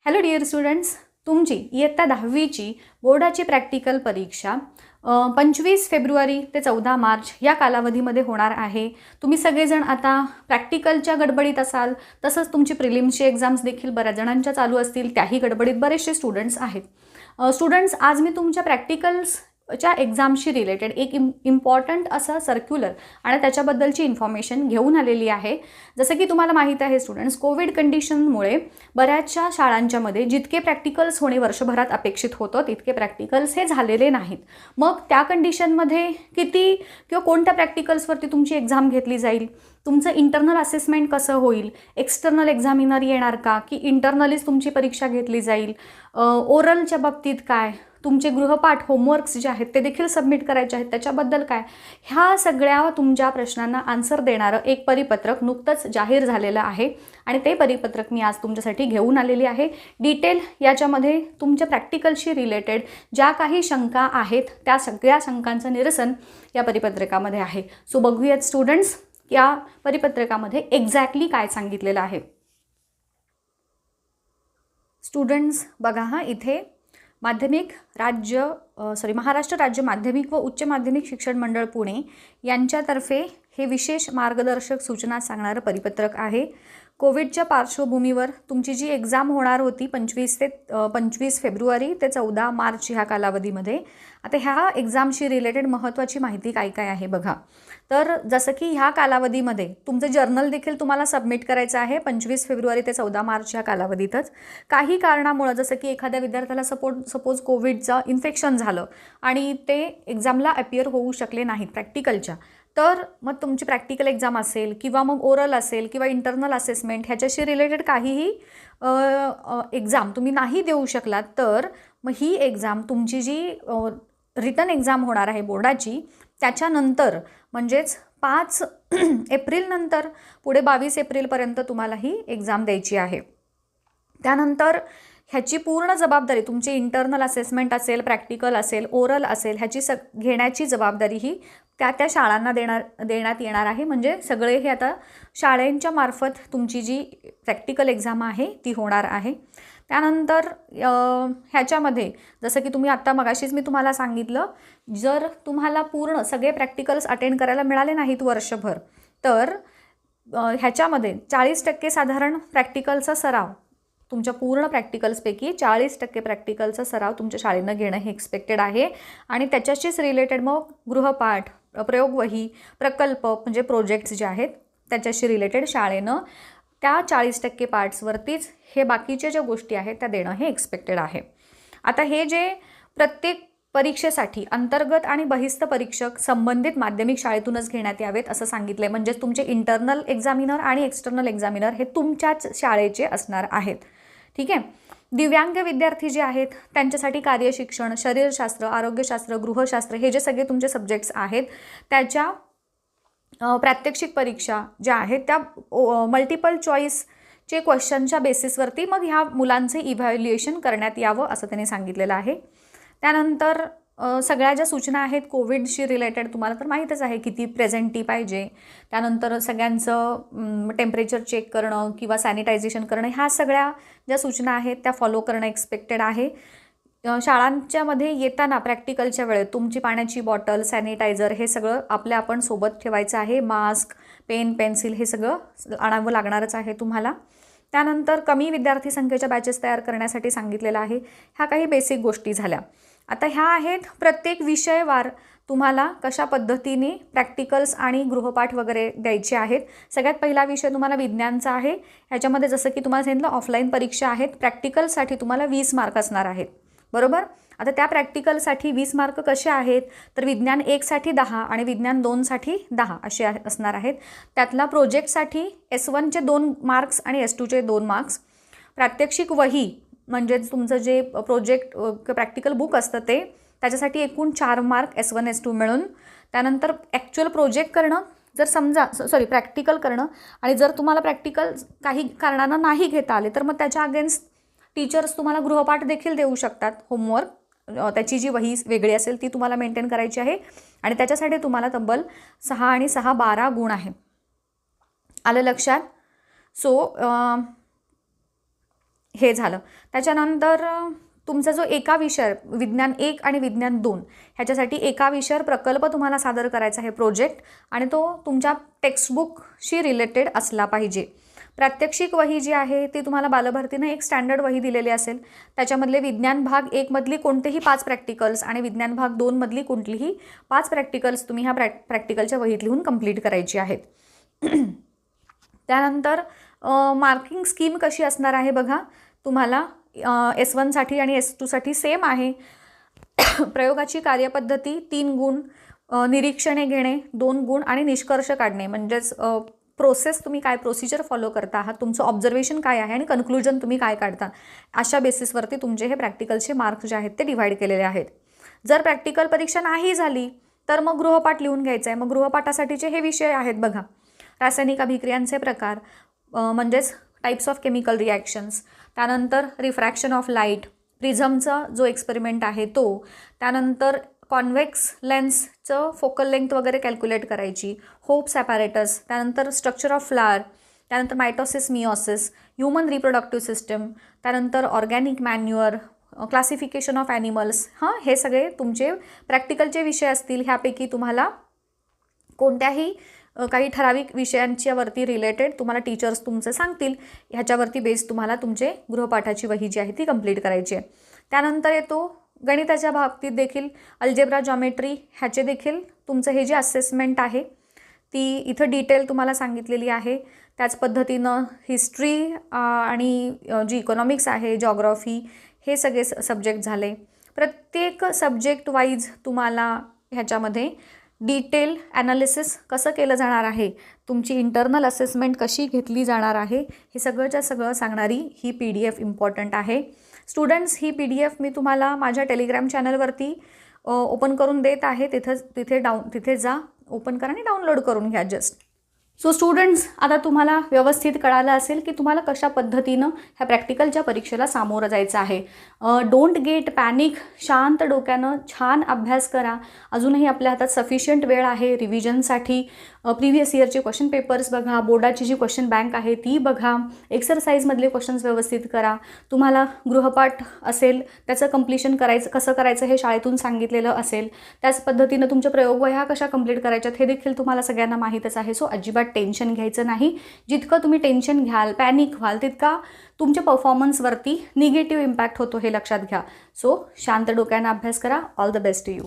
Hello dear students, तुमची इयत्ता 10वीची बोर्डाची प्रॅक्टिकल परीक्षा 25 फेब्रुवारी ते 14 मार्च या कालावधीमध्ये होणार आहे. तुम्ही सगळेजण आता प्रॅक्टिकलच्या गडबडीत असाल, तसंच तुमची प्रिलिम्सची एक्झाम्स देखील बऱ्याच जणांच्या चालू असतील, त्याही गडबडीत बरेचसे स्टुडंट्स आहेत. स्टुडंट्स, आज मी तुमच्या प्रॅक्टिकल्सच्या एक्झामशी रिलेटेड एक इम्पॉर्टंट असं सर्क्युलर आणि त्याच्याबद्दलची इन्फॉर्मेशन घेऊन आलेली आहे. जसं की तुम्हाला माहीत आहे स्टुडंट्स, कोविड कंडिशनमुळे बऱ्याचशा शाळांच्यामध्ये जितके प्रॅक्टिकल्स होणे वर्षभरात अपेक्षित होतं तितके प्रॅक्टिकल्स हे झालेले नाहीत. मग त्या कंडिशनमध्ये किती किंवा कोणत्या प्रॅक्टिकल्सवरती तुमची एक्झाम घेतली जाईल, तुमचं इंटरनल असेसमेंट कसं होईल, एक्सटर्नल एक्झामिनर येणार का की इंटरनलीच तुमची परीक्षा घेतली जाईल, ओरलच्या बाबतीत काय, तुमचे गृहपाठ होमवर्क्स जे आहेत ते देखील सबमिट करायचे आहेत त्याच्याबद्दल काय, ह्या सगळ्या तुमच्या प्रश्नांना आन्सर देणारं एक परिपत्रक नुकतंच जाहीर झालेलं आहे आणि ते परिपत्रक मी आज तुमच्यासाठी घेऊन आलेली आहे. डिटेल याच्यामध्ये तुमच्या प्रॅक्टिकलशी रिलेटेड ज्या काही शंका आहेत त्या सगळ्या शंकांचं निरसन या परिपत्रकामध्ये आहे. सो बघूयात स्टुडंट्स, या परिपत्रकामध्ये एक्झॅक्टली काय सांगितलेलं आहे. स्टुडंट्स बघा, हा इथे महाराष्ट्र राज्य माध्यमिक व उच्च माध्यमिक शिक्षण मंडळ पुणे यांच्यातर्फे हे विशेष मार्गदर्शक सूचना सांगणारं परिपत्रक आहे. कोविडच्या पार्श्वभूमीवर तुमची जी एक्झाम होणार होती 25 फेब्रुवारी ते 14 मार्च ह्या कालावधीमध्ये, आता ह्या एक्झामशी रिलेटेड महत्त्वाची माहिती काय काय आहे बघा. तर जसं की ह्या कालावधीमध्ये तुमचं जर्नल देखील तुम्हाला सबमिट करायचं आहे 25 फेब्रुवारी ते 14 मार्च ह्या कालावधीतच. काही कारणामुळं जसं की एखाद्या विद्यार्थ्याला सपोज कोविडचं इन्फेक्शन झालं आणि ते एक्झामला अपियर होऊ शकले नाहीत प्रॅक्टिकलच्या, तर मग तुमची प्रॅक्टिकल एक्झाम असेल किंवा मग ओरल असेल किंवा इंटरनल असेसमेंट ह्याच्याशी रिलेटेड काहीही एक्झाम तुम्ही नाही देऊ शकलात, तर मग ही एक्झाम तुमची जी रिटन एक्झाम होणार आहे बोर्डाची त्याच्यानंतर म्हणजेच 5 एप्रिलनंतर पुढे 22 एप्रिलपर्यंत तुम्हाला ही एक्झाम द्यायची आहे. त्यानंतर ह्याची पूर्ण जबाबदारी तुमची इंटरनल असेसमेंट असेल, प्रॅक्टिकल असेल, ओरल असेल, ह्याची घेण्याची जबाबदारी ही त्या शाळांना देण्यात येणार आहे. म्हणजे सगळे हे आता शाळेंच्या मार्फत तुमची जी प्रॅक्टिकल एक्झाम आहे ती होणार आहे. त्यानंतर ह्याच्यामध्ये जसं की तुम्ही आत्ता मगाशीच मी तुम्हाला सांगितलं, जर तुम्हाला पूर्ण सगळे प्रॅक्टिकल्स अटेंड करायला मिळाले नाहीत वर्षभर, तर ह्याच्यामध्ये 40% साधारण प्रॅक्टिकलचा सराव, तुमच्या पूर्ण प्रॅक्टिकल्सपैकी 40% प्रॅक्टिकलचा सराव तुमच्या शाळेनं घेणं हे एक्सपेक्टेड आहे. आणि त्याच्याशीच रिलेटेड मग गृहपाठ, प्रयोगवही, प्रकल्प म्हणजे प्रोजेक्ट्स जे आहेत त्याच्याशी रिलेटेड शाळेनं त्या 40% पार्ट्सवरतीच हे बाकीच्या ज्या गोष्टी आहेत त्या देणं हे एक्सपेक्टेड आहे. आता हे जे प्रत्येक परीक्षेसाठी अंतर्गत आणि बहिस्थ परीक्षक संबंधित माध्यमिक शाळेतूनच घेण्यात यावेत असं सांगितलं आहे. म्हणजेच तुमचे इंटरनल एक्झामिनर आणि एक्सटर्नल एक्झामिनर हे तुमच्याच शाळेचे असणार आहेत. ठीक आहे. दिव्यांग विद्यार्थी जे आहेत त्यांच्यासाठी कार्यशिक्षण, शरीरशास्त्र, आरोग्यशास्त्र, गृहशास्त्र हे जे सगळे तुमचे सब्जेक्ट्स आहेत त्याच्या प्रात्यक्षिक परीक्षा ज्या आहेत त्या मल्टिपल चॉईसचे क्वेश्चनच्या बेसिसवरती मग ह्या मुलांचे इव्हॅल्युएशन करण्यात यावं असं त्यांनी सांगितलेलं आहे. त्यानंतर सगळ्या ज्या सूचना आहेत कोविडशी रिलेटेड तुम्हाला तर माहीतच आहे, किती प्रेझेंटी पाहिजे, त्यानंतर सगळ्यांचं टेम्परेचर चेक करणं किंवा सॅनिटायझेशन करणं, ह्या सगळ्या ज्या सूचना आहेत त्या फॉलो करणं एक्सपेक्टेड आहे. शाळांच्यामध्ये येताना प्रॅक्टिकलच्या वेळेत तुमची पाण्याची बॉटल, सॅनिटायझर हे सगळं आपण सोबत ठेवायचं आहे. मास्क, पेन, पेन्सिल हे सगळं आणावं लागणारच आहे तुम्हाला. त्यानंतर कमी विद्यार्थी संख्येच्या बॅचेस तयार करण्यासाठी सांगितलेलं आहे. ह्या काही बेसिक गोष्टी झाल्या. आता ह्या आहेत प्रत्येक विषयवार तुम्हाला कशा पद्धतीने प्रॅक्टिकल्स आणि गृहपाठ वगैरे द्यायचे आहेत. सगळ्यात पहिला विषय तुम्हाला विज्ञानचा आहे. ह्याच्यामध्ये जसं की तुम्हाला सांगितलं ऑफलाईन परीक्षा आहेत. प्रॅक्टिकलसाठी तुम्हाला 20 मार्क असणार आहेत, बरोबर. आता त्या प्रॅक्टिकलसाठी 20 मार्क कसे आहेत, तर विज्ञान 1साठी 10 आणि विज्ञान 2साठी 10 असे असणार आहेत. त्यातला प्रोजेक्टसाठी S1चे 2 मार्क्स आणि S2चे 2 मार्क्स. प्रात्यक्षिक वही म्हणजेच तुमचं जे प्रोजेक्ट प्रॅक्टिकल बुक असतं ते त्याच्यासाठी एकूण 4 मार्क S1 S2 मिळून. त्यानंतर ॲक्च्युअल प्रोजेक्ट करणं, जर प्रॅक्टिकल करणं आणि जर तुम्हाला प्रॅक्टिकल काही कारणानं नाही घेता आले तर मग त्याच्या अगेन्स्ट टीचर्स तुम्हाला गृहपाठ देखील देऊ शकतात. होमवर्क त्याची जी वही वेगळी असेल ती तुम्हाला मेंटेन करायची आहे आणि त्याच्यासाठी तुम्हाला तब्बल 6 आणि 6 12 गुण आहे. आलं लक्षात. सो हे झालं. त्याच्यानंतर तुमचा जो एका विषय विज्ञान 1 आणि विज्ञान 2 ह्याच्यासाठी एका विषयावर प्रकल्प तुम्हाला सादर करायचा आहे, प्रोजेक्ट, आणि तो तुमच्या टेक्स्टबुकशी रिलेटेड असला पाहिजे. प्रात्यक्षिक वही जी आहे ती तुम्हाला बालभारतीनं एक स्टँडर्ड वही दिलेली असेल. त्याच्यामधले विज्ञान भाग 1 मधली कोणतेही 5 प्रॅक्टिकल्स आणि विज्ञान भाग 2 मधली कुठलीही 5 प्रॅक्टिकल्स तुम्ही ह्या प्रॅक्टिकलच्या वहीत लिहून कंप्लीट करायची आहेत. त्यानंतर मार्किंग स्कीम कशी असणार आहे बघा. तुम्हाला S1साठी आणि S2साठी सेम आहे. प्रयोगाची कार्यपद्धती 3 गुण, निरीक्षणे घेणे 2 गुण आणि निष्कर्ष काढणे, म्हणजेच प्रोसेस तुम्ही काय प्रोसिजर फॉलो करता आहात, तुमचं ऑब्झर्वेशन काय आहे आणि कन्क्लुजन तुम्ही काय काढता, अशा बेसिसवरती तुमचे हे प्रॅक्टिकलचे मार्क्स जे आहेत ते डिवाईड केलेले आहेत. जर प्रॅक्टिकल परीक्षा नाही झाली तर मग गृहपाठ लिहून घ्यायचा आहे. मग गृहपाठासाठीचे हे विषय आहेत बघा. रासायनिक अभिक्रियांचे प्रकार, म्हणजेच टाईप्स ऑफ केमिकल रिॲक्शन्स, त्यानंतर रिफ्रॅक्शन ऑफ लाईट, प्रिझमचा जो एक्सपेरिमेंट आहे तो, त्यानंतर कॉन्व्हेक्स लेन्सचं फोकल लेंथ वगैरे कॅल्क्युलेट करायची, होप्स ॲपॅरेटस, त्यानंतर स्ट्रक्चर ऑफ फ्लावर, त्यानंतर mitosis meiosis, human reproductive system, त्यानंतर organic manure, classification of animals. हे सगळे तुमचे प्रॅक्टिकलचे विषय असतील. ह्यापैकी तुम्हाला कोणत्याही काही ठराविक विषयांच्यावरती रिलेटेड तुम्हाला टीचर्स तुमचे सांगतील, ह्याच्यावरती बेस तुम्हाला तुमचे गृहपाठाची वही जी आहे ती कंप्लीट करायची आहे. त्यानंतर येतो गणिताच्या बाबतीत देखील अल्जेब्रा, जॉमेट्री ह्याचे देखील तुमचं हे जे असेसमेंट आहे ती इथं डिटेल तुम्हाला सांगितलेली आहे. त्याच पद्धतीनं हिस्ट्री आणि जी इकॉनॉमिक्स आहे, जॉग्रॉफी, हे सगळे सब्जेक्ट झाले. प्रत्येक सब्जेक्ट वाईज तुम्हाला ह्याच्यामध्ये डिटेल ॲनालिसिस कसं केलं जाणार आहे, तुमची इंटरनल असेसमेंट कशी घेतली जाणार आहे, हे सगळंच्या सगळं सांगणारी ही PDF इम्पॉर्टंट आहे. स्टुडंट्स, ही PDF मी तुम्हाला माझ्या टेलिग्राम चॅनलवरती ओपन करून देत आहे. तिथे जा, ओपन करा आणि डाउनलोड करून घ्या जस्ट. सो स्टुडंट्स, आता तुम्हाला व्यवस्थित कळालं असेल की तुम्हाला कशा पद्धतीनं ह्या प्रॅक्टिकलच्या परीक्षेला सामोरं जायचं आहे. Don't get panic. शांत डोक्यानं छान अभ्यास करा. अजूनही आपल्या हातात सफिशियंट वेळ आहे रिव्हिजनसाठी. प्रिव्हियस इयरचे क्वेश्चन पेपर्स बघा, बोर्डाची जी क्वेश्चन बँक आहे ती बघा, एक्सरसाइजमधले क्वेश्चन्स व्यवस्थित करा. तुम्हाला गृहपाठ असेल त्याचं कंप्लिशन कसं करायचं हे शाळेतून सांगितलेलं असेल. त्याच पद्धतीनं तुमच्या प्रयोगवह्या कशा कंप्लीट करायच्यात हे देखील तुम्हाला सगळ्यांना माहीतच आहे. सो अजिबात टेन्शन घ्यायचं नाही. जितकं तुम्ही टेन्शन घ्याल, पॅनिक व्हाल, तितका तुमच्या परफॉर्मन्सवरती निगेटिव्ह इम्पॅक्ट होतो, हे लक्षात घ्या. सो शांत डोक्यानं अभ्यास करा. All the best to you.